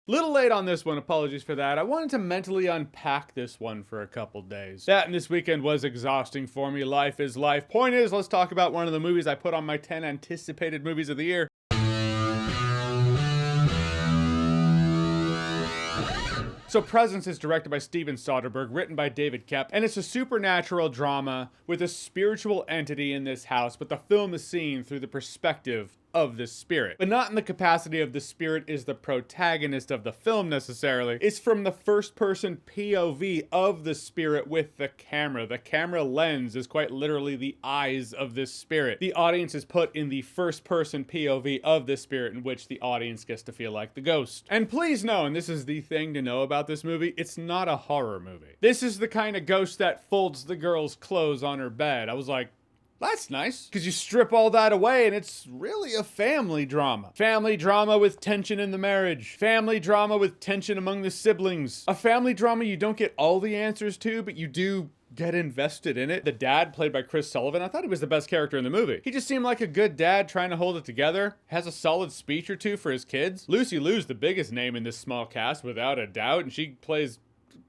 Little late on this one, apologies for that. I wanted to mentally unpack this one for a couple days. That and this weekend was exhausting for me. Life is life. Point is, let's talk about one of the movies I put on my 10 anticipated movies of the year. So Presence is directed by Steven Soderbergh, written by David Koepp, and it's a supernatural drama with a spiritual entity in this house, but the film is seen through the perspective of this spirit. But not in the capacity of the spirit is the protagonist of the film necessarily. It's from the first person POV of the spirit with the camera. The camera lens is quite literally the eyes of this spirit. The audience is put in the first person POV of this spirit, in which the audience gets to feel like the ghost. And please know, and this is the thing to know about this movie, it's not a horror movie. This is the kind of ghost that folds the girl's clothes on her bed. I was like, that's nice, because you strip all that away and it's really a family drama. Family drama with tension in the marriage. Family drama with tension among the siblings. A family drama you don't get all the answers to, but you do get invested in it. The dad, played by Chris Sullivan, I thought he was the best character in the movie. He just seemed like a good dad trying to hold it together. Has a solid speech or two for his kids. Lucy Liu's the biggest name in this small cast, without a doubt, and she plays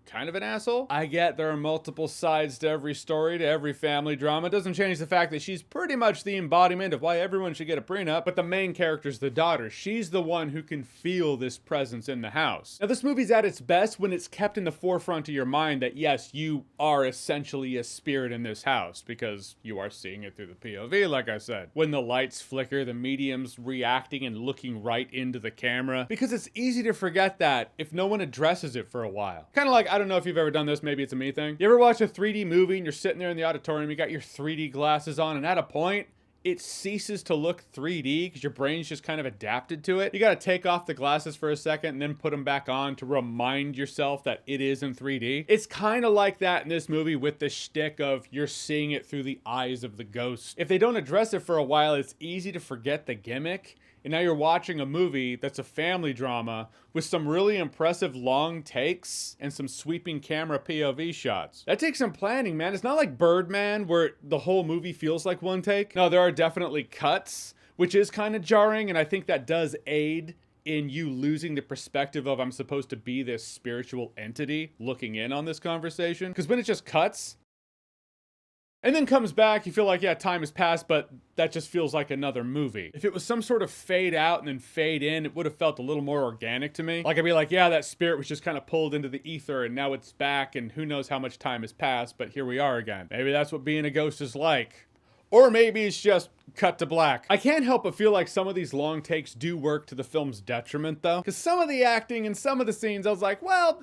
kind of an asshole. I get there are multiple sides to every story, to every family drama. Doesn't change the fact that she's pretty much the embodiment of why everyone should get a prenup, but the main character's the daughter. She's the one who can feel this presence in the house. Now, this movie's at its best when it's kept in the forefront of your mind that, yes, you are essentially a spirit in this house, because you are seeing it through the POV, like I said. When the lights flicker, the medium's reacting and looking right into the camera, because it's easy to forget that if no one addresses it for a while. Kind of like, I don't know if you've ever done this, maybe it's a me thing. You ever watch a 3D movie and you're sitting there in the auditorium, you got your 3D glasses on, and at a point, it ceases to look 3D because your brain's just kind of adapted to it. You gotta take off the glasses for a second and then put them back on to remind yourself that it is in 3D. It's kind of like that in this movie with the shtick of you're seeing it through the eyes of the ghost. If they don't address it for a while, it's easy to forget the gimmick. And now you're watching a movie that's a family drama with some really impressive long takes and some sweeping camera POV shots. That takes some planning, man. It's not like Birdman where the whole movie feels like one take. No, there are definitely cuts, which is kind of jarring, and I think that does aid in you losing the perspective of I'm supposed to be this spiritual entity looking in on this conversation. Because when it just cuts and then comes back, you feel like, yeah, time has passed, but that just feels like another movie. If it was some sort of fade out and then fade in, it would have felt a little more organic to me. Like, I'd be like, yeah, that spirit was just kind of pulled into the ether and now it's back and who knows how much time has passed, but here we are again. Maybe that's what being a ghost is like. Or maybe it's just cut to black. I can't help but feel like some of these long takes do work to the film's detriment, though. Because some of the acting and some of the scenes, I was like, well,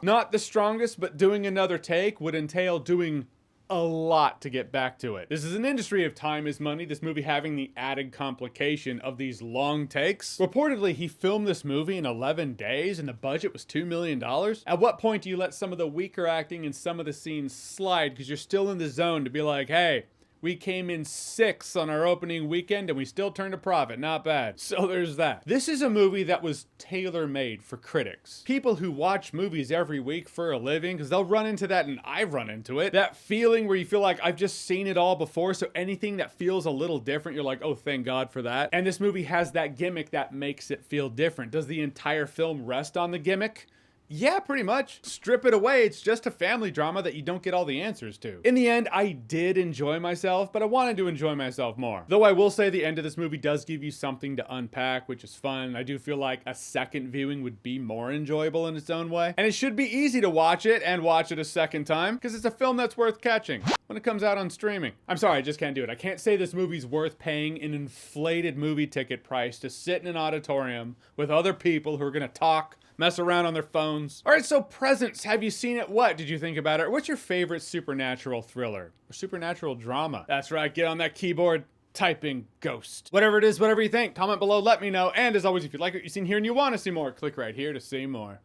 not the strongest, but doing another take would entail doing a lot to get back to it. This is an industry of time is money, this movie having the added complication of these long takes. Reportedly, he filmed this movie in 11 days and the budget was $2 million. At what point do you let some of the weaker acting and some of the scenes slide because you're still in the zone to be like, hey, we came in 6th on our opening weekend and we still turned a profit. Not bad. So there's that. This is a movie that was tailor-made for critics. People who watch movies every week for a living, because they'll run into that, and I run into it. That feeling where you feel like I've just seen it all before, so anything that feels a little different, you're like, oh, thank God for that. And this movie has that gimmick that makes it feel different. Does the entire film rest on the gimmick? Yeah, pretty much. Strip it away, it's just a family drama that you don't get all the answers to. In the end, I did enjoy myself, but I wanted to enjoy myself more. Though I will say the end of this movie does give you something to unpack, which is fun. I do feel like a second viewing would be more enjoyable in its own way. And it should be easy to watch it and watch it a second time, because it's a film that's worth catching when it comes out on streaming. I'm sorry, I just can't do it. I can't say this movie's worth paying an inflated movie ticket price to sit in an auditorium with other people who are gonna talk, mess around on their phones. All right, so Presence, have you seen it? What did you think about it? What's your favorite supernatural thriller or supernatural drama? That's right, get on that keyboard, typing ghost. Whatever it is, whatever you think, comment below, let me know. And as always, if you like what you've seen here and you want to see more, click right here to see more.